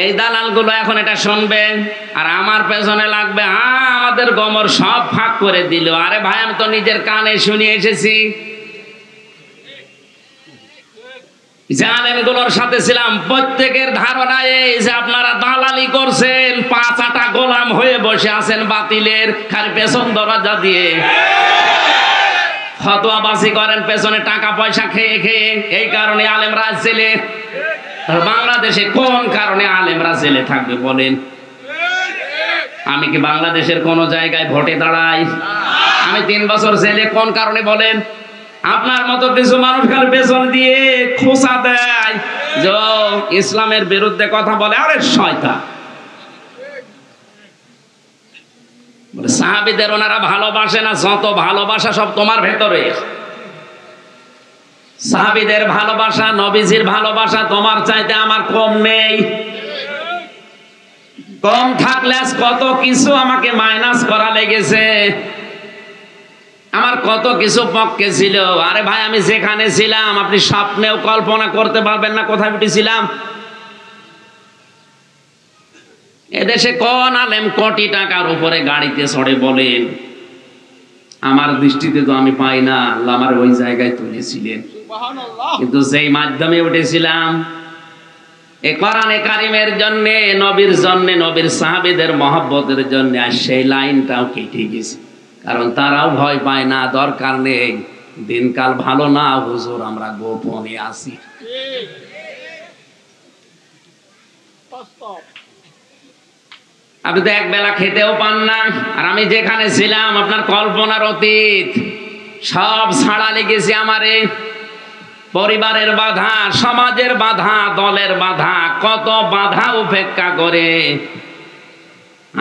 এই দালালগুলো এখন এটা শুনবে আর আমার পেছনে লাগবে, আমাদের গোমর সব ফাঁক করে দিল। আরে ভাই, আমি তো নিজের কানে শুনে এসেছি। জালেমগুলোর সাথে ছিলাম, প্রত্যেকের ধারণা এই যে আপনারা দালালি করছেন, 5 গোলাম হয়ে বসে আছেন বাতিলের, খালি পেছন দরজা দিয়ে ফতোয়াবাজি করেন, পেছনে টাকা পয়সা খেয়ে খেয়ে। এই কারণে আলেমরা জেলে। বাংলাদেশে কোন কারণে আলেমরা জেলে থাকবে বলেন? আমি কি বাংলাদেশের কোন জায়গায় ভোটে দাঁড়াই? আমি 3 বছর জেলে কোন কারণে বলেন? আপনার মতো কিছু মানুষ খালি পেছন দিয়ে খোঁচা দেয়, যে ইসলামের বিরুদ্ধে কথা বলে। আরে শয়তান! সাহাবীদের ওনারা ভালোবাসে না, যত ভালোবাসা সব তোমার ভেতরে। সাহাবীদের ভালোবাসা, নবীজির ভালোবাসা তোমার চাইতে আমার কম নেই। কম থাকলে কত কিছু আমাকে মাইনাস করা লেগেছে, আমার কত কিছু পক্ষে ছিল। আরে ভাই, আমি যেখানে ছিলাম আপনি স্বপ্নেও কল্পনা করতে পারবেন না কোথায় উঠেছিলাম। এদেশে কোন আলেম কোটি টাকার উপরে গাড়িতে চড়ে বলেন? আমার দৃষ্টিতে তো আমি পাই না। আল্লাহ আমার ওই জায়গায় তুলেছিলেন, কিন্তু যেই মাধ্যমে উঠেছিলাম এই কোরআনে কারিমের জন্য, নবীর জন্য, নবীর সাহাবীদের মহব্বতের জন্য, আর সেই লাইনটাও কেটে গেছে। কারণ তারাও ভয় পায় না, দরকার নেই, দিনকাল ভালো না হুজুর, আমরা গোপনে আছি। আপনি তো একবেলা খেতেও পান না। আর আমি যেখানে ছিলাম আপনার কল্পনার অতীত, সব ছাড়া লেগেছে আমারে। পরিবারের বাধা, সমাজের বাধা, দলের বাধা, কত বাধা উপেক্ষা করে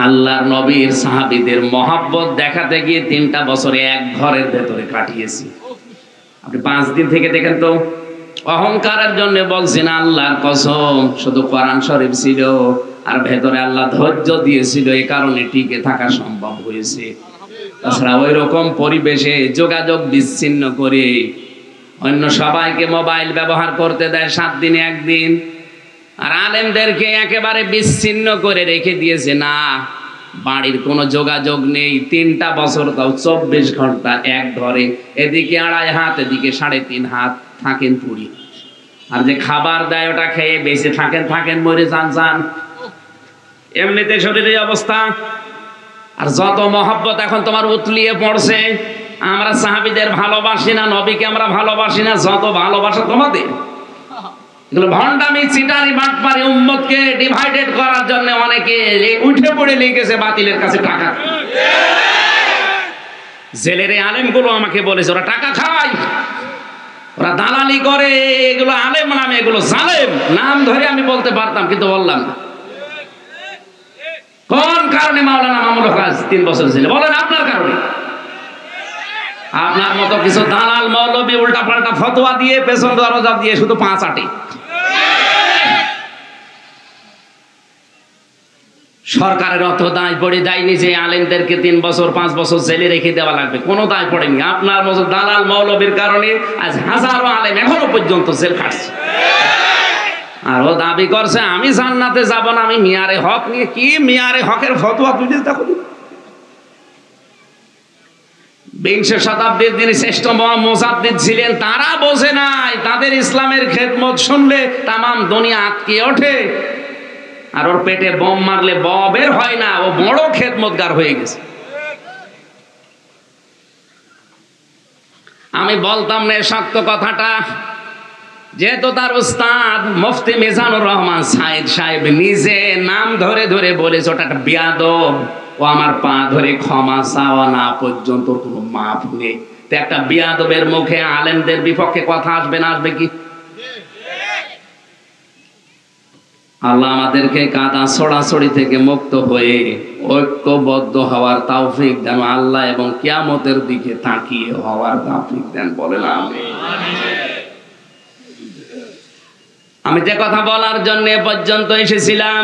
আল্লাহর নবীর সাহাবীদের মহব্বত দেখাতে গিয়ে 3টা বছরে এক ঘরের ভেতরে কাটিয়েছি। আপনি 5 দিন থেকে দেখেন তো। অহংকারের জন্য বলছি না, আল্লাহর কসম, শুধু কোরআন শরীফ ছিল আর ভেতরে আল্লাহ ধৈর্য দিয়েছিল, এই কারণে টিকে থাকা সম্ভব হয়েছে। তাছাড়া ওই রকম পরিবেশে যোগাযোগ বিচ্ছিন্ন করে অন্য সবাইকে মোবাইল ব্যবহার করতে দেয় 7 দিনে 1 দিন, আর আলেমদেরকে একেবারে বিচ্ছিন্ন করে রেখে দিয়েছে। না, বাড়ির কোনো যোগাযোগ নেই। 3টা বছর তাও 24 ঘন্টা এক ঘরে, এদিকে 2.5 হাত, এদিকে 3.5 হাত থাকেন পুরি। আর যে খাবার দেয় ওটা খেয়ে বেঁচে থাকেন, মরে যান। এমনিতে শরীরের অবস্থা। আর যত মহব্বত এখন তোমার উতলিয়ে পড়ছে, আমরা সাহাবীদের ভালোবাসি না, নবীকে আমরা ভালোবাসি না, যত ভালোবাসা তোমাদের। এগুলো ভণ্ডামি, চিটারি, বাটপারি, উম্মতকে ডিভাইডেড করার জন্য অনেকে উঠে পড়ে লিখেছে বাতিলের কাছে টাকা। জেলের আলেমগুলো আমাকে বলেছে ওরা টাকা খায়, ওরা দালালি করে, এগুলো আলেম নামে, এগুলো জালেম। নাম ধরে আমি বলতে পারতাম, কিন্তু বললাম না। কোন কারণে মাওলানা মামুনুল হক 3 বছর ছিল বলেন? আপনার কারণে। আপনার মতো কিছু দালাল মৌলবী উল্টা পাল্টা ফতোয়া দিয়ে, পেছন দরজা দিয়ে শুধু 5 আটে। সরকারের অত দায় পড়ে যায়নি যে আলেমদেরকে 3 বছর 5 বছর জেলে রেখে দেওয়া লাগবে, কোনো দায় পড়েনি। আপনার মতো দালাল মৌলবীর কারণে আজ হাজারো আলেম এখনো পর্যন্ত জেল খাটছে। আর ও দাবি করছে আমি জান্নাতে যাব না, আমি মিয়ারে হক নিয়ে। কি মিয়ারে হকের ফতোয়া তুই দেখো? 20 শতাব্দীর যিনি শ্রেষ্ঠ মুজাদ্দিদ ছিলেন, তারা বোঝে নাই তাদের ইসলামের খেদমত শুনলে তামাম দুনিয়া আটকে ওঠে। আর ওর পেটে বোম মারলে বের হয় না, ও বড় খেদমতগার হয়ে গেছে। আমি বলতাম না শক্ত কথাটা, যেহেতু তার উস্তাদ মুফতি মিজানুর রহমান সাইদ সাহেব নিজে নাম ধরে ধরে বলেছে ওটা একটা বিয়াদব, ও আমার পা ধরে ক্ষমা চাওয়া না পর্যন্ত কোনো মাপ নেই। তো একটা বিয়াদবের মুখে আলেমদের বিপক্ষে কথা আসবে না? আসবে কি? আল্লাহ আমাদেরকে কাদা ছড়াছড়ি থেকে মুক্ত হয়ে ঐক্যবদ্ধ হওয়ার তৌফিক দেন আল্লাহ, এবং কিয়ামতের দিকে তাকিয়ে হওয়ার তৌফিক দেন, বলেন আমিন। আমি যে কথা বলার জন্য পর্যন্ত এসেছিলাম,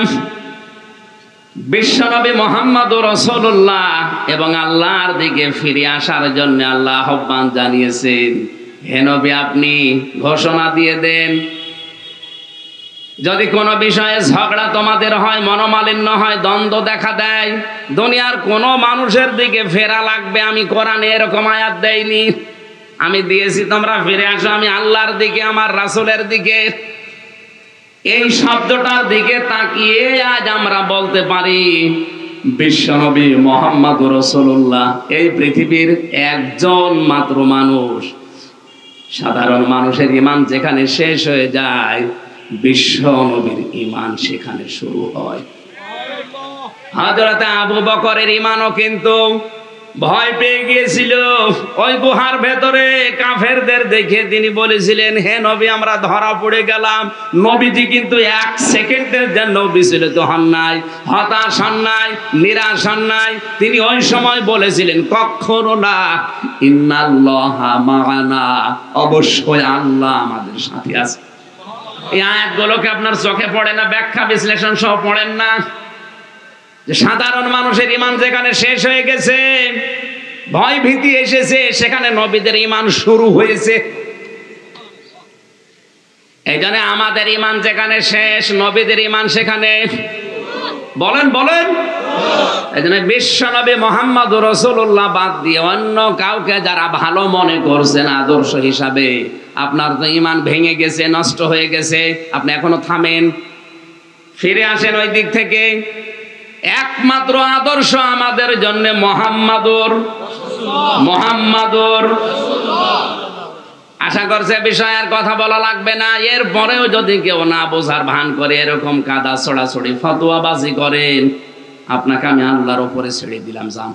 বিশ্বনবী মুহাম্মদুর রাসূলুল্লাহ এবং আল্লাহর দিকে ফিরে আসার জন্য আল্লাহ আহ্বান জানিয়েছেন। হে নবী, আপনি ঘোষণা দিয়ে দেন যদি কোনো বিষয়ে ঝগড়া তোমাদের হয়, মনোমালিন্য হয়, দ্বন্দ্ব দেখা দেয়, দুনিয়ার কোনো মানুষের দিকে ফেরা লাগবে, আমি কোরআনে এরকম আয়াত দেইনি, আমি দিয়েছি তোমরা ফিরে আসো আমি আল্লাহর দিকে, আমার রাসূলের দিকে। এই শব্দটার দিকে তাকিয়ে আজ আমরা বলতে পারি বিশ্বনবী মুহাম্মদুর রাসূলুল্লাহ এই পৃথিবীর একজন মাত্র মানুষ। সাধারণ মানুষের ঈমান যেখানে শেষ হয়ে যায়, বিশ্ব নবীর ঈমান সেখানে শুরু হয়। হযরত আবু বকরের ঈমানও কিন্তু ভয় পেয়ে গিয়েছিল। ওই গুহার ভেতরে কাফেরদের দেখে তিনি বলেছিলেন, হে নবী আমরা ধরা পড়ে গেলাম। নবীজি কিন্তু এক সেকেন্ডের জন্য বিচলিত হন নাই, হতাশ হন নাই, নিরাশ হন নাই। তিনি ওই সময় বলেছিলেন, কখনো না, ইন্নাল্লাহা মা'ানা, অবশ্যই আল্লাহ আমাদের সাথে আছে। এই আয়াতগুলোকে আপনার চোখে পড়ে না? ব্যাখ্যা বিশ্লেষণ সহ পড়েন না? যে সাধারণ মানুষের ঈমান যেখানে শেষ হয়ে গেছে, ভয় ভীতি এসেছে, সেখানে নবীদের ঈমান শুরু হয়েছে। এই জন্য আমাদের ঈমান যেখানে শেষ, নবীদের ঈমান সেখানে। বলেন বলেন। এই জন্য বিশ্ব নবী মুহাম্মদুর রাসূলুল্লাহ বাদ দিয়ে অন্য কাউকে যারা ভালো মনে করছেন আদর্শ হিসাবে, আপনার তো ঈমান ভেঙে গেছে, নষ্ট হয়ে গেছে। আপনি এখনো থামেন, ফিরে আসেন ওই দিক থেকে। একমাত্র আদর্শ আমাদের জন্য মুহাম্মাদুর। আশা করছে বিষয় আর কথা বলা লাগবে না। এরপরেও যদি কেউ না বোঝার ভান করে এরকম কাদা ছড়াছড়ি ফতোয়াবাজি করেন, আপনাকে আমি আল্লাহর উপরে ছেড়ে দিলাম, যান।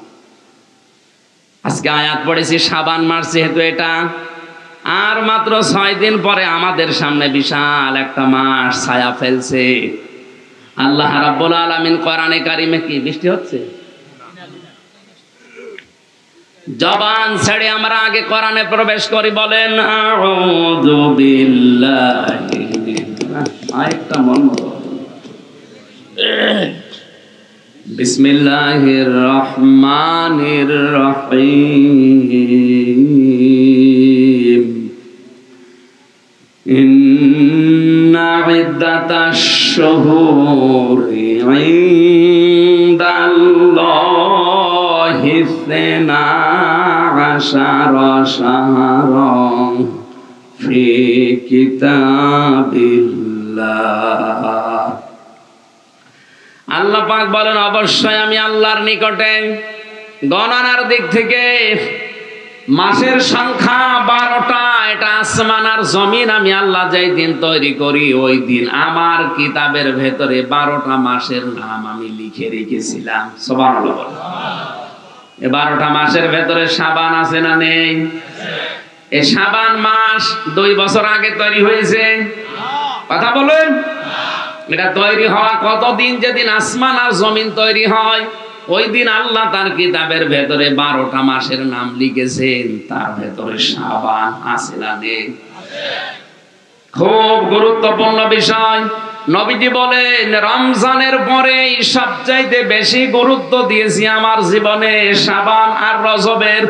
আজকে আয়াত পড়েছি শাবান মাস, যেহেতু এটা আর মাত্র 6 দিন পরে আমাদের সামনে বিশাল একটা মাস ছায়া ফেলছে। আল্লাহ রাব্বুল আলামিন কোরআনে কারিমে কি বৃষ্টি হচ্ছে? জবান ছেড়ে আমরা আগে কোরআনে প্রবেশ করি, বলেন আউযু বিল্লাহি আরেকটা মন বিসমিল্লাহির রহমানির রহিম। ইন্না ইদ্দাতাশ শুহুরি ইনদাল্লাহি ইসনা আশারা শাহরান ফি কিতাবিল্লাহ। আল্লাহ পাক বলেন, অবশ্যই আমি আল্লাহর নিকটে গণনার দিক থেকে মাসের সংখ্যা 12টা। এটা আসমান আর জমিন আমি আল্লাহ যেই দিন তৈরি করি, ওই দিন আমার কিতাবের ভেতরে 12টা মাসের নাম আমি লিখে রেখেছিলাম। সুবহানাল্লাহ। এই 12টা মাসের ভেতরে শাবান আছে না নেই? এই শাবান মাস 2 বছর আগে তৈরি হয়েছে। কথা বলেন। এটা তৈরি হওয়া কতদিন? যেদিন আসমান আর জমিন তৈরি হয়, ওই দিন আল্লাহ তার কিতাবের ভেতরে 12টা মাসের নাম লিখেছেন। তার ভেতরে শাবান আছে না নেই? খুব গুরুত্বপূর্ণ বিষয়। নবীজি বলেন, রমজানের পরে সবচাইতে বেশি গুরুত্ব দিয়েছি আমার জীবনে শাবান আর রজবের।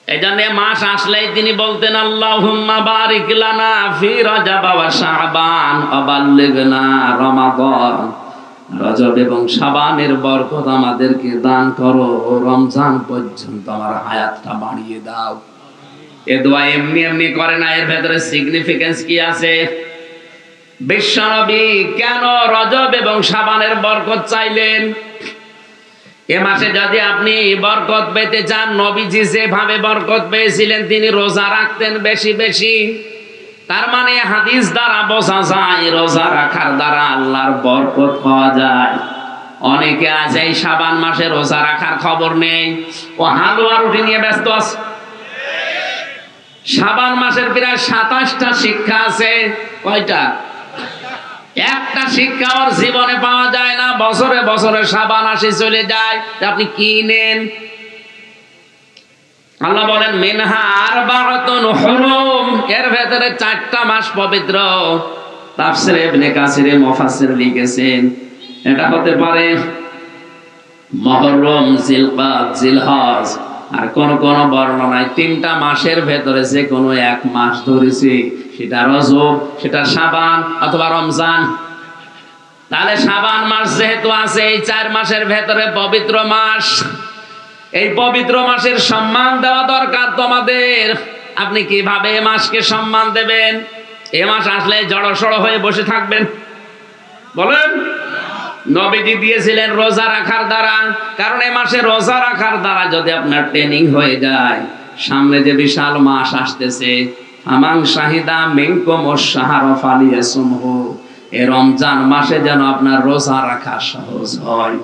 এই জন্য মাস আসলেই তিনি বলতেন, আল্লাহুম্মা বারিক লানা ফি রজব ওয়া শাবান ওয়া বাল্লিগনা রমাদান। রজব এবং শাবানের বরকত আমাদেরকে দান করো, রমজান পর্যন্ত আমার হায়াতটা বাড়িয়ে দাও। এ দোয়া এমনি এমনি করে না, এর ভেতরে সিগনিফিকেন্স কি আছে? বিশ্বনবী কেন রজব এবং শাবানের বরকত চাইলেন? এ মাসে যদি আপনি বরকত পেতে চান, নবীজি যেভাবে বরকত পেয়েছিলেন, তিনি রোজা রাখতেন বেশি বেশি। তার মানে হাদিস দ্বারা বোঝা যায় রোজা রাখার দ্বারা আল্লাহর বরকত পাওয়া যায়। অনেকে আছে এই শাবান মাসে রোজা রাখার খবর নেই, ও হালুয়া রুটি নিয়ে ব্যস্ত আছে। শাবান মাসের প্রায় 27টা শিক্ষা আছে। কয়টা? একটা শিক্ষা ওর জীবনে পাওয়া যায় না। বছরে বছরে শাবান আসে চলে যায়। আপনি কি নেন? আল্লাহ বলেন, মিনহা আরবাআতুন হুরুম, এর ভেতরে 4টা মাস পবিত্র। তাফসীরে ইবনে কাসিরে মুফাসসির লিখেছেন, এটা হতে পারে মুহররম, জিলকাদ, জিলহজ। আর কোন কোন বর্ণনায় 3টা মাসের ভেতরে যে কোনো এক মাস ধরেছে, সে সেটা রজব, সেটা শাবান অথবা রমজান। তাহলে শাবান মাস যেহেতু আছে, এই 4 মাসের ভেতরে পবিত্র মাস, এই পবিত্র মাসের সম্মান দেওয়া দরকার তোমাদের। আপনি কিভাবে এ মাসকে সম্মান দেবেন? এ মাস আসলে জড়সড় হয়ে বসে থাকবেন? বলেন। নবীজি দিয়েছিলেন রোজা রাখার দ্বারা, কারণ এ মাসে রোজা রাখার দ্বারা যদি আপনার ট্রেনিং হয়ে যায়, সামনে যে বিশাল মাস আসতেছে, আমান শাহিদা মিনকুমুশ শাহরা ফালিয়াসুমহু, এই রমজান মাসে যেন আপনার রোজা রাখা সহজ হয়।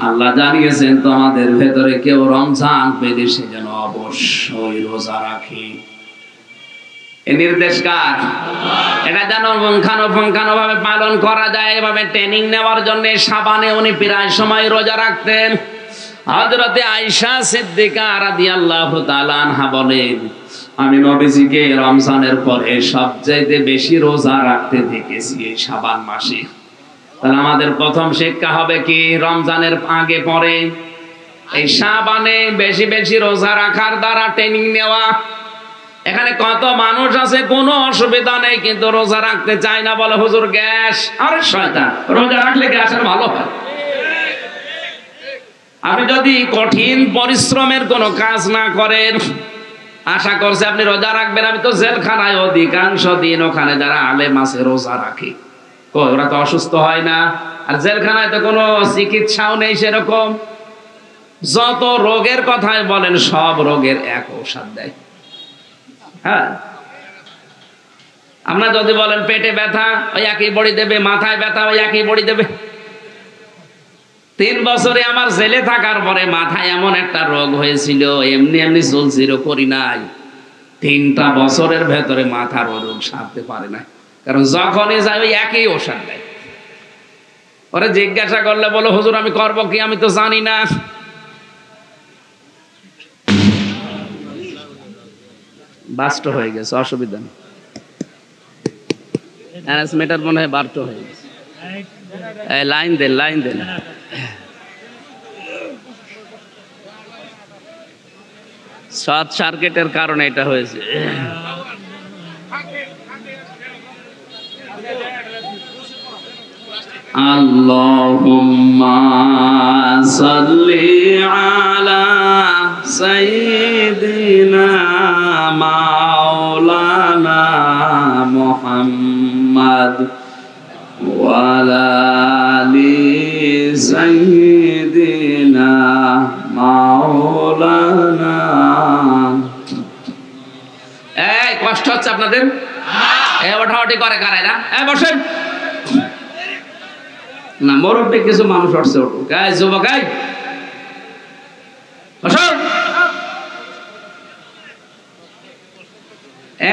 আল্লাহ জানিয়েছেন তোমাদের ভেতরে কেউ রমজান পেলে সে যেন অবশ্যই রোজা রাখে। এই নির্দেশ কার? এটা যেন পুঙ্খানুপুঙ্খানু ভাবে পালন করা যায়, এভাবে ট্রেনিং নেওয়ার জন্য শাবানে উনি প্রায় সময় রোজা রাখতেন। হযরতে আয়েশা সিদ্দিকা রাদিয়াল্লাহু তাআলা আনহা বলেন, আমি নবীজিকে রমজানের পরে সবচাইতে বেশি রোজা রাখতে দেখেছি এই শাবান মাসে। তাহলে আমাদের প্রথম শিক্ষা হবে কি? রমজানের আগে পরে এই শাবানে বেশি বেশি রোজা রাখার দ্বারা ট্রেনিং নেওয়া। এখানে কত মানুষ আছে কোনো অসুবিধা নেই, কিন্তু রোজা রাখতে চায় না, বলে হুজুর গ্যাস। আরে শয়তান, রোজা রাখলে গ্যাসের ভালো হয়। আপনি যদি কঠিন পরিশ্রমের কোনো কাজ না করেন, আশা করছে আপনি রোজা রাখবেন। আমি তো জেলখানায় অধিকাংশ দিন ওখানে যারা আলেম আছে রোজা রাখি, ওরা তো অসুস্থ হয় না। আর জেলখানায় তো কোনো চিকিৎসাও নেই সেরকম। যত রোগের কথাই বলেন, সব রোগের এক ঔষধ দেয়। হ্যাঁ, আপনার যদি বলেন পেটে ব্যথা, ওই একই বড়ি দেবে, মাথায় ব্যথা ওই একই বড়ি দেবে। 3 বছরে আমার জেলে থাকার পরে মাথায় এমন একটা রোগ হয়েছিল, এমনি এমনি চলছিল, করি নাই। 3টা বছরের ভেতরে মাথার রোগ সারতে পারে না, কারণ যখনই যায় ওই একই ওষুধ দেয়। ওরা জিজ্ঞাসা করলে বলো হুজুর আমি করবো কি, আমি তো জানি না। বাস্ট হয়ে গেছে, অসুবিধা নেই। ট্রান্সমিটার মনে হয় বার্ট হয়ে গেছে। লাইন দেন, লাইন দেন। শর্ট সার্কিটের কারণে এটা হয়েছে। আল্লাহুম্মা সাল্লি আলা সাইয়্যিদিনা মাওলানা মুহাম্মদ ওয়া আলা আলি সাইয়্যিদিনা মাওলানা। এই কষ্ট হচ্ছে আপনাদের? ওঠাওঠি করে কারা এরা? বসেন না, মুরব্বী কিছু মানুষ উঠছে, উঠুক। যুবক বসো।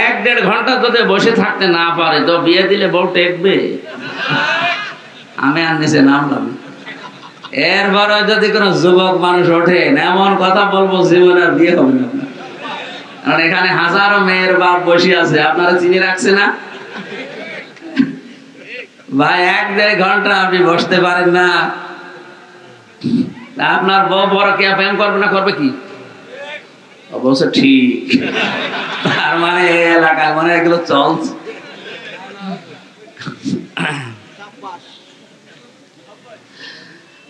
1-1.5 ঘন্টা যদি বসে থাকতে না পারে তো বিয়ে দিলে বউ টেকবে? আমি আর নিচে নামলাম। এরপরে যদি কোনো যুবক মানুষ ওঠে, এমন কথা বলবো জীবন আর বিয়ে হবে না। কারণ এখানে হাজারো মেয়ের বাপ বসে আছে, আপনারা চিনি রাখছে না ভাই? 1-1.5 ঘন্টা আপনি বসতে পারেন না, আপনার বউ বড় কে প্রেম করবে না? করবে কি? অবশ্য ঠিক। তার মানে এলাকায় মানে এগুলো চলছে।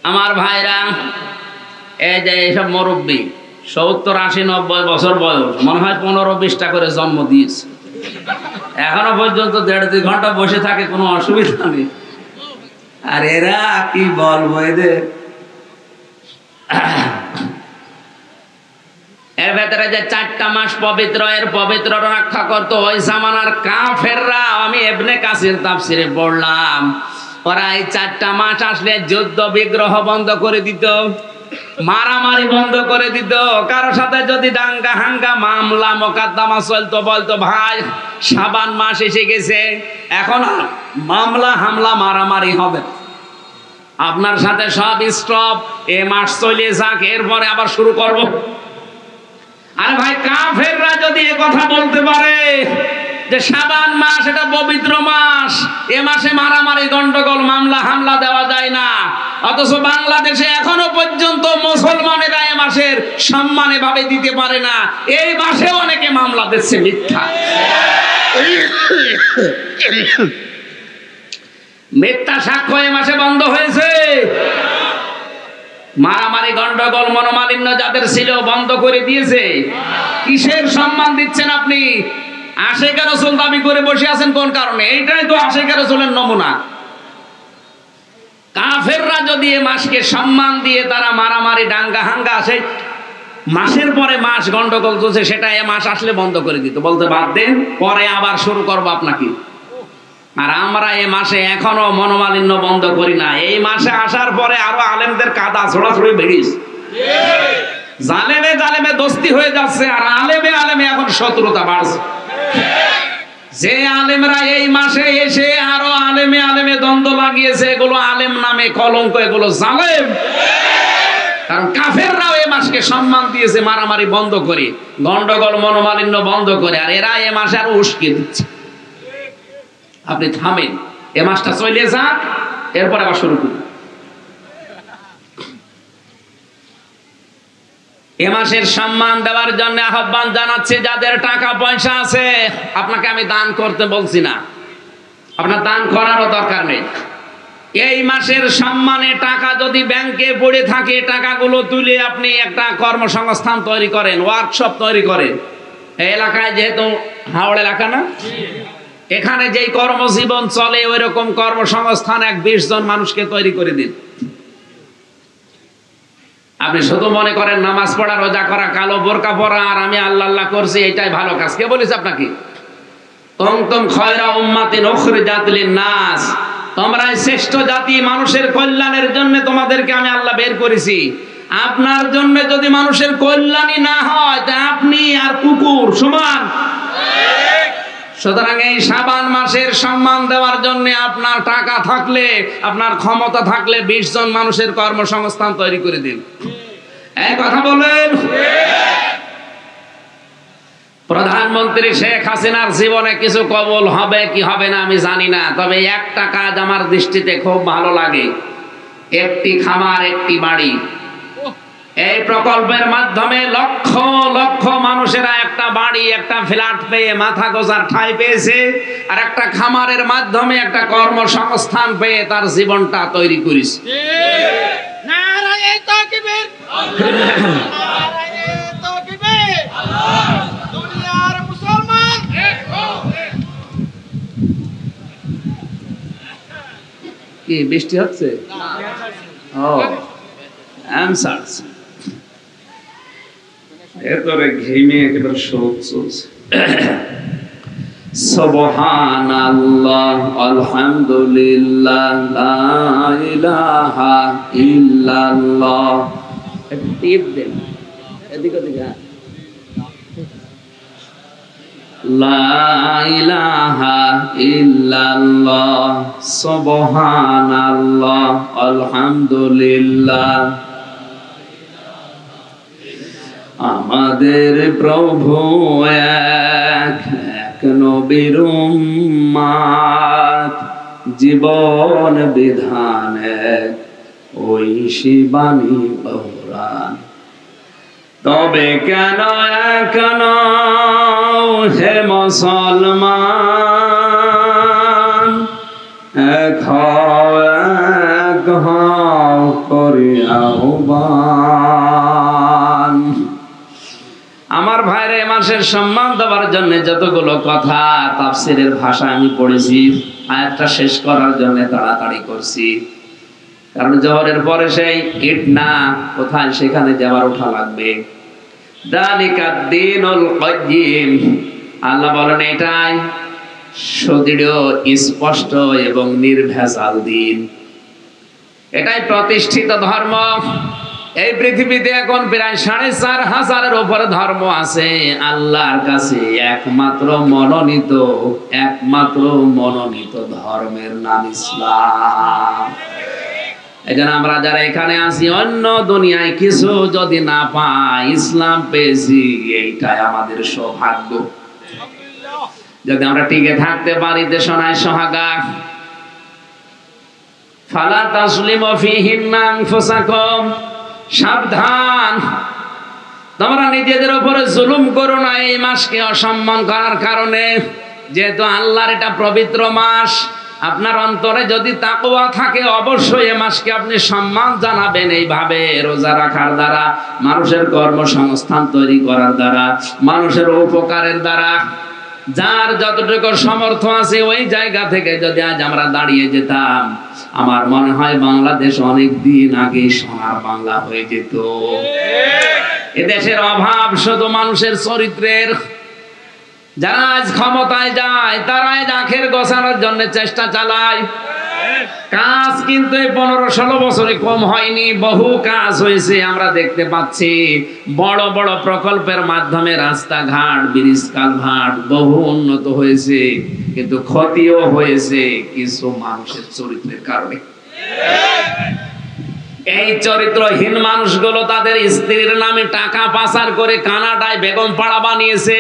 আমার ভাইরা, এই যে এইসব মুরব্বী 70, 80, 90 বছর বয়স, মনে হয় 15-20টা করে জন্ম দিয়েছে, এখনো পর্যন্ত 1.5-2 ঘন্টা বসে থাকে, কোনো অসুবিধা নেই। আর এরা কি বলবো এদের? এর ভেতরে যে 4টা মাস পবিত্র, এর পবিত্র রক্ষা করতো ওই জামানার কাফেররা। আমি ইবনে কাসির তাফসিরে পড়লাম, ওরা এই 4টা মাস আসলে যুদ্ধ বিগ্রহ বন্ধ করে দিত, মারামারি বন্ধ করে দিত। কারোর সাথে যদি দাঙ্গা হাঙ্গা মামলা মোকদ্দমা চলতো, বলতো ভাই শাবান মাস এসে গেছে, এখন মামলা হামলা মারামারি হবে, আপনার সাথে সব স্টপ, এ মাস চলে যাক, এরপরে আবার শুরু করব। আরে ভাই, কাফেররা যদি এ কথা বলতে পারে যে শাবান মাস এটা পবিত্র মাস, এ মাসে মারামারি গন্ডগোল মামলা হামলা দেওয়া যায় না, অথচ বাংলাদেশে এখনো পর্যন্ত মুসলমানেরা এ মাসের সম্মান এভাবে দিতে পারে না, এই মাসে অনেকে মামলা দিচ্ছে মিথ্যা। মিথ্যা সাক্ষ্য এ মাসে বন্ধ হয়েছে। মারামারি গন্ডগোল মনোমালিন্য যাদের ছিল বন্ধ করে দিয়েছে। কিসের সম্মান দিচ্ছেন আপনি? আশিকে রাসূল দাবি করে বসে আছেন কোন কারণে? এইটাই তো আশিকে রাসূলের নমুনা। কাফেররা যদি এ মাসকে সম্মান দিয়ে তারা মারামারি দাঙ্গা হাঙ্গা আসে, মাসের পরে মাস গন্ডগোল চলছে, সেটা এ মাস আসলে বন্ধ করে দিত, বলতে বাদ দেন, পরে আবার শুরু করবো আপনাকে। আর আমরা এ মাসে এখনো মনোমালিন্য বন্ধ করি না। এই মাসে আসার পরে আরো আলেমদের কাদা ছোড়াছড়ি বেরিয়েছে। জালেমে জালেমে দোস্তি হয়ে যাচ্ছে, আর আলেমে আলেমে এখন শত্রুতা বাড়ছে। যে আলেমরা এই মাসে এসে আরো আলেমে আলেমে দ্বন্দ্ব লাগিয়েছে, এগুলো আলেম নামে কলঙ্ক, এগুলো জালেম। কারণ কাফেররাও এই মাসকে সম্মান দিয়েছে মারামারি বন্ধ করে, গন্ডগোল মনোমালিন্য বন্ধ করে, আর এরা এ মাসে আরো উস্কে দিচ্ছে। আপনি থামেন, এ মাসটা চলে যাক, এরপর আবার শুরু করুন। এ মাসের সম্মান দেওয়ার জন্য আহ্বান জানাচ্ছি যাদের টাকা পয়সা আছে। আপনাকে আমি দান করতে বলছি না, আপনার দান করারও দরকার নেই। এই মাসের সম্মানে টাকা যদি ব্যাংকে পড়ে থাকে, টাকাগুলো তুলে আপনি একটা কর্মসংস্থান তৈরি করেন, ওয়ার্কশপ তৈরি করেন। এই এলাকায় যেহেতু হাওড় এলাকা না, এখানে যেই কর্মজীবন চলে ওই রকম কর্মসংস্থান 20 জন মানুষকে তৈরি করে দিন। আপনি শুধু মনে করেন নামাজ পড়া, রোজা করা, কালো বোরকা পরা আর আমি আল্লাহ আল্লাহ করছি, এটাই ভালো কাজ। কে বলেছে আপনাকে? কুনতুম খায়রা উম্মাতিন উখরিজাত লিন-নাস, তোমরাই শ্রেষ্ঠ জাতি, মানুষের কল্যাণের জন্য তোমাদেরকে আমি আল্লাহ বের করেছি। আপনার জন্য যদি মানুষের কল্যাণই না হয়, তা আপনি আর কুকুর সমান। সুতরাং এই শাবান মাসের সম্মান দেওয়ার জন্য আপনার টাকা থাকলে, আপনার ক্ষমতা থাকলে 20 জন মানুষের কর্মসংস্থান তৈরি করে দিন। এই কথা বলেন। প্রধানমন্ত্রী শেখ হাসিনার জীবনে কিছু কবুল হবে কি হবে না আমি জানি না, তবে একটা কাজ আমার দৃষ্টিতে খুব ভালো লাগে, একটি খামার একটি বাড়ি। এই প্রকল্পের মাধ্যমে লক্ষ লক্ষ মানুষেরা একটা বাড়ি, একটা ফ্ল্যাট পেয়ে মাথা গোজার ঠাঁই পেয়েছে, আর একটা খামারের মাধ্যমে একটা কর্মসংস্থান পেয়ে তার জীবনটা তৈরি করেছে। নারায়ে তাকবীর, নারায়ে তাকবীর, দুনিয়ার মুসলমান কি বৃষ্টি হচ্ছে? ও আনসার এরপরে ঘেমে একেবারে শোক চলছে। সুবহানাল্লাহ, আলহামদুলিল্লাহ, লা ইলাহা ইল্লাল্লাহ। টিপ দেন এদিকে ওদিকে। লা ইলাহা ইল্লাল্লাহ, সুবহানাল্লাহ, আলহামদুলিল্লাহ। আমাদের প্রভু এক, এক নবীর উম্মত, জীবন বিধান এক, ওই শিবানী বহুরান। তবে কেন কেন হে মুসলমান, এক করি আহ্বান। আমার ভাইরে, মাসের সম্মান দেওয়ার জন্য যতগুলো কথা তাফসীরের ভাষায় আমি পড়েছি, আয়াতটা শেষ করার জন্য তাড়াতাড়ি করছি, কারণ জোহরের পরে সেই ইট না কোথায় সেখানে যাবার ওঠা লাগবে। যালিকাদ দীনুল কাইয়্যিম, আল্লাহ বলেন এটাই সুদৃঢ়, স্পষ্ট এবং নির্ভেজাল দিন, এটাই প্রতিষ্ঠিত ধর্ম। এই পৃথিবীতে এখন প্রায় 4500-এর উপরে ধর্ম আছে। আল্লাহর কাছে একমাত্র মনোনীত ধর্মের নাম ইসলাম। এজন্য আমরা যারা এখানে আছি, অন্য দুনিয়ায় কিছু যদি না পাই, ইসলাম পেয়েছি, এইটাই আমাদের সৌভাগ্য। যদি আমরা টিকে থাকতে পারি দেশনায় সোহাগা। ফালা তাসলিমু ফীহিন্না আনফুসাকুম, সাবধান, তোমরা নিজেদের উপরে জুলুম করো না এই মাসকে অসম্মান করার কারণে। যেহেতু আল্লাহর এটা পবিত্র মাস, আপনার অন্তরে যদি তাকওয়া থাকে অবশ্যই এই মাসকে আপনি সম্মান জানাবেন এইভাবে রোজা রাখার দ্বারা, মানুষের কর্মসংস্থান তৈরি করার দ্বারা, মানুষের উপকারের দ্বারা। যার যতটুকু সামর্থ্য আছে ওই জায়গা থেকে যদি আজ আমরা দাঁড়িয়ে যেতাম, আমার মনে হয় বাংলাদেশ অনেক দিন আগে সোনার বাংলা হয়ে যেত। এদেশের অভাব শুধু মানুষের চরিত্রের। যারা আজ ক্ষমতায় যায় তারাই আখের গোছানোর জন্য চেষ্টা চালায়। কাজ কিন্তু এই 15-16 বছরে কম হয়নি, বহু কাজ হয়েছে আমরা দেখতে পাচ্ছি। বড় বড় প্রকল্পের মাধ্যমে রাস্তাঘাট, ব্রিজ, কালভার্ট বহু উন্নত হয়েছে, কিন্তু ক্ষতিও হয়েছে কিছু মানুষের চরিত্রের কারণে। এই চরিত্রহীন মানুষগুলো তাদের স্ত্রীর নামে টাকা পাচার করে কানাডায় বেগম পাড়া বানিয়েছে,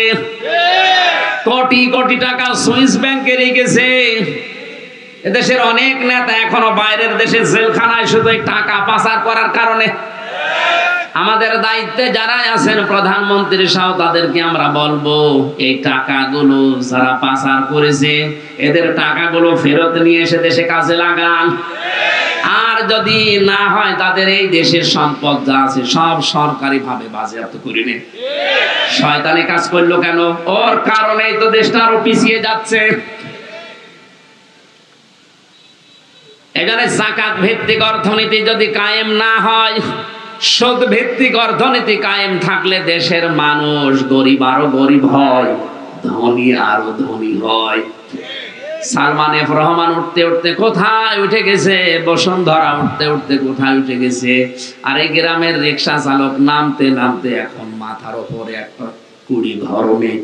কোটি কোটি টাকা সুইস ব্যাংকে রেখেছে। এদেশের অনেক নেতা এখনো বাইরের দেশে জেলখানায় শুধু টাকা পাচার করার কারণে। আমাদের দায়িত্বে যারা আছেন প্রধানমন্ত্রী সহ তাদেরকে আমরা বলবো, এই টাকাগুলো যারা পাচার করেছে এদের টাকাগুলো ফেরত নিয়ে এসে দেশে কাজে লাগান। আর যদি না হয় তাদের এই দেশের সম্পদ যা আছে সব সরকারি ভাবে বাজেয়াপ্ত করে নেন। শয়তানি কাজ করলো কেন? ওর কারণেই তো দেশটা আরো পিছিয়ে যাচ্ছে। এখানে যাকাত ভিত্তিক অর্থনীতি যদি কায়েম না হয়, সুদ ভিত্তিক অর্থনীতি কায়েম থাকলে দেশের মানুষ গরিব আরো গরিব হয়, ধনী আরো ধনী হয়। সালমান এফ রহমান উঠতে উঠতে কোথায় উঠে গেছে, বসুন্ধরা উঠতে উঠতে কোথায় উঠে গেছে, আর এই গ্রামের রিক্সা চালক নামতে নামতে এখন মাথার উপরে একটা কুড়ি ঘর নেই।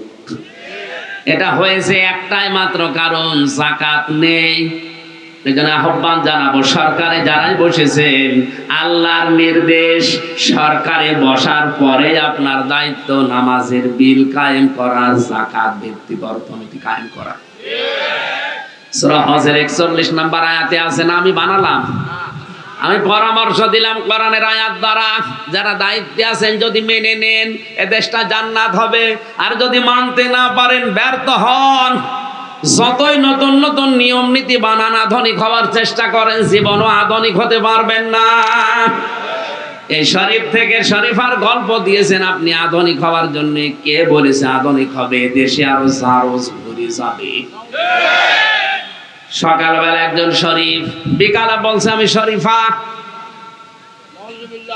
এটা হয়েছে একটাই মাত্র কারণ, যাকাত নেই। এজন্য আহ্বান জানাবো, সরকারে যারাই বসেছেন, আল্লাহর নির্দেশ, সরকারে বসার পরে আপনার দায়িত্ব নামাজের বিল কায়েম করা, যাকাত ভিত্তিক অর্থনীতি কায়েম করা। সূরা হজের 41 নম্বর আয়াতে আছে না, আমি বানালাম, আমি পরামর্শ দিলাম কোরআনের আয়াত দ্বারা, যারা দায়িত্বে আছেন যদি মেনে নেন এ দেশটা জান্নাত হবে, আর যদি মানতে না পারেন, ব্যর্থ হন, যতই নতুন নতুন নিয়ম নীতি বানান, আধুনিক হওয়ার চেষ্টা করেন, জীবনও আধুনিক হতে পারবেন না। এই শরীফ থেকে শরীফার গল্প দিয়েছেন আপনি আধুনিক হওয়ার জন্য। কে বলেছে আধুনিক হবে? দেশে আরো জারজ ঘুরে যাবে। সকালবেলা একজন শরীফ, বিকালে বলছে আমি শরীফা।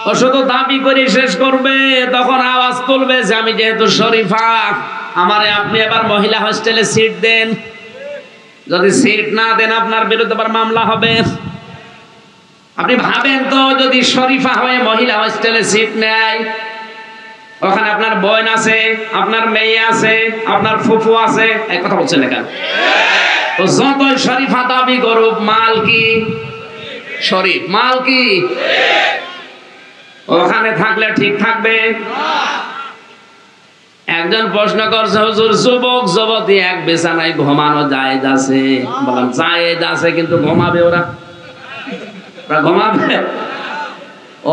ও শুধু দাবি করে শেষ করবে, তখন আওয়াজ তুলবে যে আমি যেহেতু শরীফা, আমারে আপনি এবার মহিলা হোস্টেলে সিট দেন। যদি সিট না দেন আপনার বিরুদ্ধে আবার মামলা হবে। আপনি ভাবেন তো, যদি শরীফা হয়ে মহিলা হোস্টেলে সিট নেয়, ওখানে আপনার বোন আছে, আপনার মেয়ে আছে, আপনার ফুফু আছে, এই কথা বলছেন না কেন? তো যতই শরীফা দাবি করুক, মাল কি শরীফ, মাল কি ওখানে থাকলে ঠিক থাকবে? একজন প্রশ্ন করছে, হুজুর যুবক যুবতী এক বিছানায় ঘুমানো জায়েজ আছে? বললাম জায়েজ আছে, কিন্তু ঘুমাবে ওরা ঘুমাবে?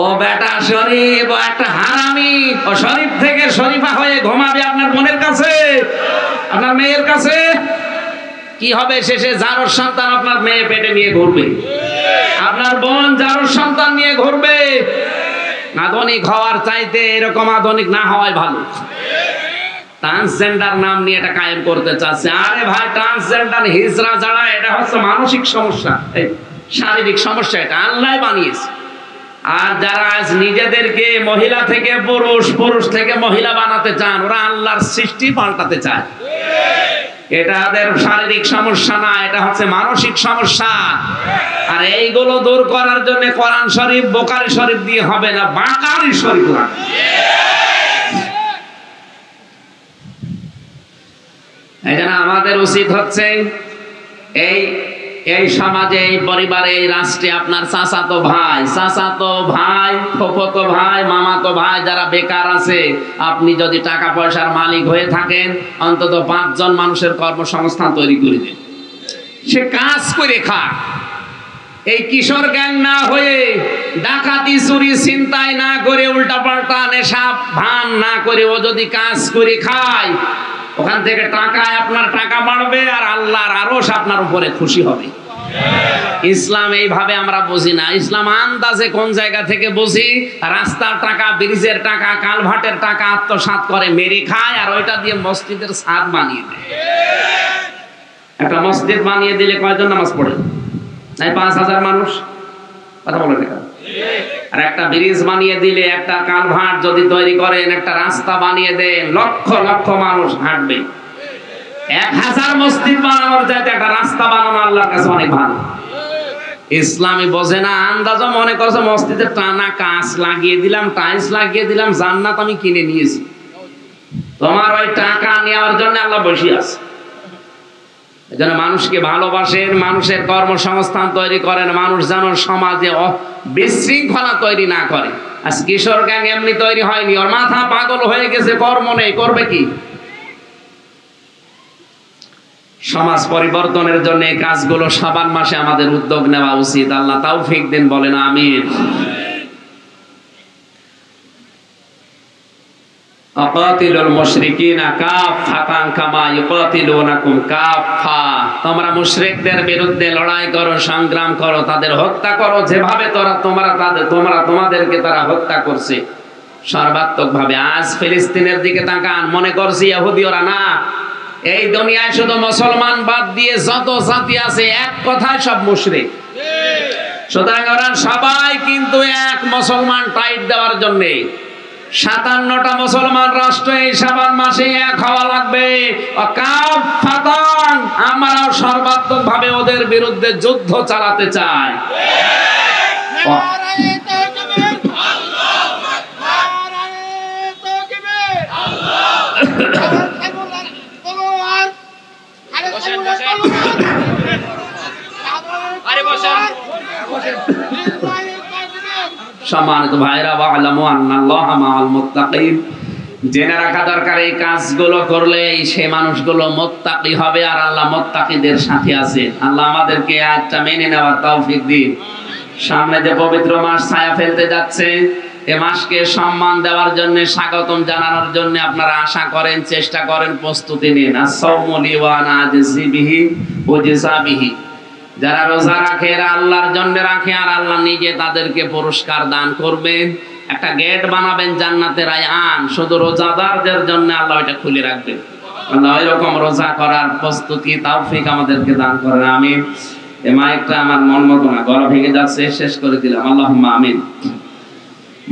ও বেটা শরীফ, ও একটা হারামি, ও শরীফ থেকে শরীফা হয়ে ঘুমাবে আপনার বোনের কাছে, আপনার মেয়ের কাছে। কি হবে শেষে? জারোর সন্তান আপনার মেয়ে পেটে নিয়ে ঘুরবে, আপনার বোন জারোর সন্তান নিয়ে ঘুরবে। আধুনিক হওয়ার চাইতে এরকম আধুনিক না হওয়াই ভালো। ট্রান্সজেন্ডার নাম নিয়ে এটা কায়েম করতে চাচ্ছে। আরে ভাই, ট্রান্সজেন্ডার হিজড়া যারা, এটা হচ্ছে মানসিক সমস্যা, শারীরিক সমস্যা, এটা আল্লাহ বানিয়েছে। আর যারা আজ নিজেদেরকে মহিলা থেকে পুরুষ, পুরুষ থেকে মহিলা বানাতে চান, ওরা আল্লাহর সৃষ্টি পাল্টাতে চায়। এটা তাদের শারীরিক সমস্যা না, এটা হচ্ছে মানসিক সমস্যা। আর এইগুলো দূর করার জন্য কোরআন শরীফ, বুখারী শরীফ দিয়ে হবে না, বাকারী শরীফ লাগবে। এই জন্য আমাদের উচিত হচ্ছে এই সমাজে, এই পরিবারে, এই রাষ্ট্রে আপনার চাচাতো ভাই, ফুফাতো ভাই, মামাতো ভাই যারা বেকার আছে, আপনি যদি টাকা পয়সার মালিক হয়ে থাকেন, অন্তত 5 জন মানুষের কর্মসংস্থান তৈরি করে দিন, সে কাজ করে খায়। এই কিশোর গ্যাং না হয়ে, ডাকাতি চুরি ছিনতাই না করে, উল্টাপাল্টা নেশা ভান না করে, ও যদি কাজ করে খায়, ওখান থেকে টাকায় আপনার টাকা বাড়বে আর আল্লাহর আরশ আপনার উপরে খুশি হবে। ইসলাম এইভাবে আমরা বুঝি না। ইসলাম আন্দাজে কোন জায়গা থেকে বুঝি, রাস্তার টাকা, ব্রিজের টাকা, কালভার্টের টাকা আত্মসাৎ করে মেরে খায়, আর ওইটা দিয়ে মসজিদের ছাদ বানিয়ে দেয়। একটা মসজিদ বানিয়ে দিলে কয়জন নামাজ পড়ে? নাই 5,000 মানুষ। কথা বলেন না? আর একটা ব্রিজ বানিয়ে দিলে, একটা কালভার্ট যদি তৈরি করেন, একটা রাস্তা বানিয়ে দেন, লক্ষ লক্ষ মানুষ হাঁটবে। 1000 মসজিদ বানানোর চাইতে একটা রাস্তা বানানো আল্লাহর কাছে অনেক ভালো। ইসলামী বোঝে না, আন্দাজও মনে করছে মসজিদে টানা কাঁচ লাগিয়ে দিলাম, টাইলস লাগিয়ে দিলাম, জান্নাত আমি কিনে নিয়েছি। তোমার ওই টাকা নেওয়ার জন্য আল্লাহ বসে আছে। এজন্য মানুষকে ভালোবাসেন, মানুষের কর্মসংস্থান তৈরি করেন, মানুষ যেন সমাজে বিশৃঙ্খলা তৈরি না করে। আজ কিশোর গ্যাং এমনি তৈরি হয়নি, ওর মাথা পাগল হয়ে গেছে, কর্ম নেই, করবে কি? সমাজ পরিবর্তনের জন্য এই কাজগুলো শাবান মাসে আমাদের উদ্যোগ নেওয়া উচিত। আল্লাহ তৌফিক দিন, বলেন আমিন। আকাতিলুল মুশরিকিনা কাফাতান কামা ইউকাতিলুনাকুম কাফা। তোমরা মুশরিকদের বিরুদ্ধে লড়াই করো, সংগ্রাম করো, তাদের হত্যা করো যেভাবে তোমাদেরকে তারা হত্যা করছে, সর্বাত্মকভাবে। আজ ফিলিস্তিনের দিকে তাকান, মনে করছি ইহুদি ওরা না। এই দুনিয়ায় শুধু মুসলমান বাদ দিয়ে যত জাতি আছে এক কথায় সব মুশরিক। সুতরাং ওরা সবাই কিন্তু এক মুসলমান টাইট দেওয়ার জন্য 57টা মুসলমান রাষ্ট্র এই শাবান মাসে এক হওয়া লাগবে। আমরাও সর্বাত্মকভাবে ওদের বিরুদ্ধে যুদ্ধ চালাতে চাই। সম্মানিত ভাইরা, ওয়া'লামু আন্নাল্লাহা মা'আল মুত্তাকিন। জেনে রাখা দরকার, এই কাজগুলো করলে সে মানুষগুলো মুত্তাকি হবে, আর আল্লাহ মুত্তাকিদের সাথে আছে। আল্লাহ আমাদেরকে আয়াতটা মেনে নেওয়ার তৌফিক দিন। সামনে যে পবিত্র মাস ছায়া ফেলতে যাচ্ছে, এ মাসকে সম্মান দেওয়ার জন্য, স্বাগতম জানানোর জন্য আপনারা আশা করেন, চেষ্টা করেন, প্রস্তুতি নিন। আস-সাওমু লি ওয়া আনা আজজি বিহি ওয়া জাযা বিহি। যারা রোজা রাখে এরা আল্লাহর জন্য রাখে, আর আল্লাহ নিজে তাদেরকে পুরস্কার দান করবেন। একটা গেট বানাবেন জান্নাতের আয়ান, শুধু রোজাদারদের জন্য আল্লাহ এটা খুলে রাখবেন। আল্লাহ এরকম রোজা করার প্রস্তুতি তৌফিক আমাদেরকে দান করেন, আমিন। এই মাইকটা আমার মন মতো না, গলা ভেঙে যাচ্ছে, শেষ করে দিলাম, আল্লাহুম্মা আমিন।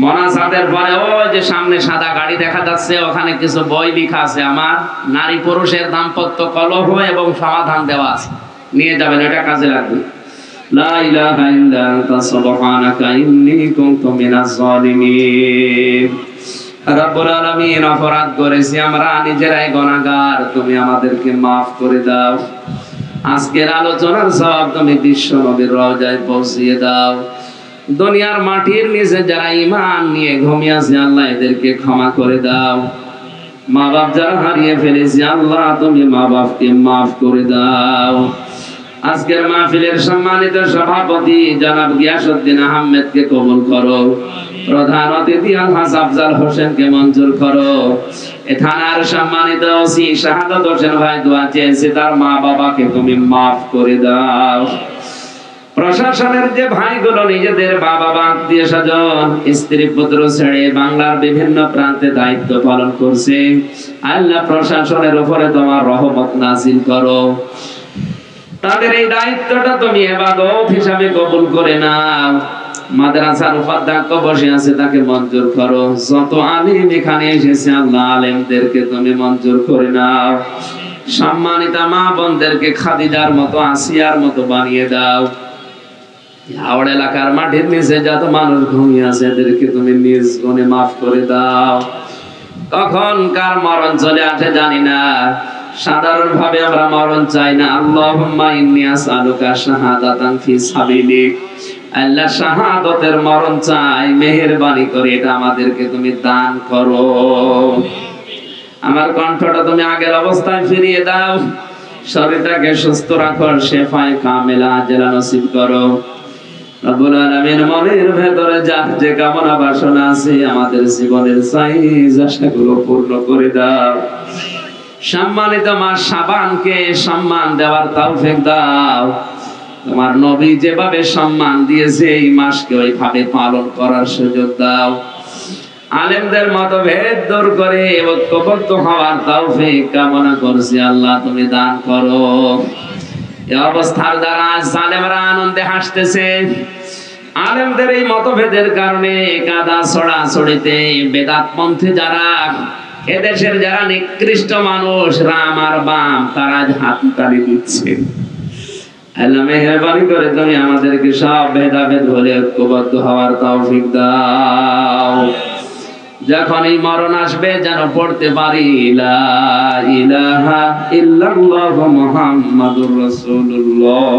মোনাজাতের পরে ওই যে সামনে সাদা গাড়ি দেখা যাচ্ছে, ওখানে কিছু বই লেখা আছে আমার, নারী পুরুষের দাম্পত্য কলহ এবং সমাধান দেওয়া আছে, নিয়ে যাবেন, এটা কাজে লাগবে। লা ইলাহা ইল্লা আনতা সুবহানাকা ইন্নী কুনতু মিনাজ জালিমিন। রব্বুল আলামিন, অপরাধ করেছি আমরা, নিজেরাই গুনাহগার, তুমি আমাদেরকে maaf করে দাও। আজকের আলোচনার সওয়াব তুমি বিশ্ব নবীর রওজায় পৌঁছিয়ে দাও। দুনিয়ার মাটির নিচে যারা ঈমান নিয়ে ঘুমিয়ে আছে, আল্লাহ এদেরকে ক্ষমা করে দাও। মা বাপ যারা হারিয়ে ফেলেছে, আল্লাহ তুমি মা বাপকে maaf করে দাও। আজকের মাহফিলের সম্মানিত সভাপতি জনাব গিয়াসউদ্দিন আহমেদকে কবুল করো। প্রধান অতিথি আলহাজ আফজাল হোসেনকে মঞ্জুর করো। এ থানার সম্মানিত ওসি শাহাদাত হোসেন ভাই দোয়া চেয়েছে, তার মা বাবাকে তুমি maaf করে দাও। প্রশাসনের যে ভাইগুলো নিজেদের বাবা আত্মীয় স্বজন স্ত্রী পুত্র ছেড়ে বাংলার বিভিন্ন প্রান্তে দায়িত্ব পালন করছে, আল্লাহ প্রশাসনের উপরে তোমার রহমত নাযিল করো। তাদের এই দায়িত্বটা তুমি ইবাদত হিসাবে কবুল করে নাও। মাদ্রাসার উপাধ্যক্ষ বসে আছে, তাকে মঞ্জুর করো। যত আলিম এখানে এসেছে, আল্লাহ আলেমদেরকে তুমি মঞ্জুর করে নাও। সম্মানিতা মা বোনদেরকে খাদিজার মতো, আসিয়ার মতো বানিয়ে দাও। হাওড় এলাকার মাটির নিচে যত মানুষ ঘুমিয়ে আছে, এদেরকে তুমি নিজ গুণে maaf করে দাও। কখন কার মরণ চলে আসে জানি না, সাধারণ ভাবে আমরা মরণ চাই না। আল্লাহুম্মা ইন্নী আসআলুকা শাহাদাতান ফি সাবিলিক। আল্লাহ শাহাদাতের মরণ চাই, মেহেরবানি করে এটা আমাদেরকে তুমি দান করো। আমার কণ্ঠটা তুমি আগের অবস্থায় ফিরিয়ে দাও, শরীরটাকে সুস্থ রাখো, শেফায়ে কামেলা আজলা নসিব করো। রব্বুল আলামিন, মনের ভেতরে যার যে কামনা বাসনা আছে, আমাদের জীবনের চাহিদা সেগুলো পূর্ণ করে দাও। সম্মানিত মাস শাবানকে সম্মান দেওয়ার তৌফিক দাও। তোমার নবী যেভাবে সম্মান দিয়েছে এই মাসকে ওইভাবে পালন করার সুযোগ দাও। আলেমদের মতভেদ দূর করে ঐক্যবদ্ধ হওয়ার তৌফিক কামনা করছি আল্লাহ, তুমি দান করো। এই অবস্থার দ্বারা জালেমরা আনন্দে হাসতেছে। আলেমদের এই মতভেদের কারণে কাদা ছড়াছড়িতে বেদাতপন্থী যারা, এদেশের যারা নিকৃষ্ট মানুষ রাম আর বাম, তারা হাততালি দিচ্ছে। আল্লাহ মেহেরবানি করে তুমি আমাদেরকে সব ভেদাভেদ ভুলে ঐক্যবদ্ধ হওয়ার তৌফিক দাও। যখনই মরণ আসবে যেন পড়তে পারি লা ইলাহা ইল্লাল্লাহু মুহাম্মাদুর রাসূলুল্লাহ।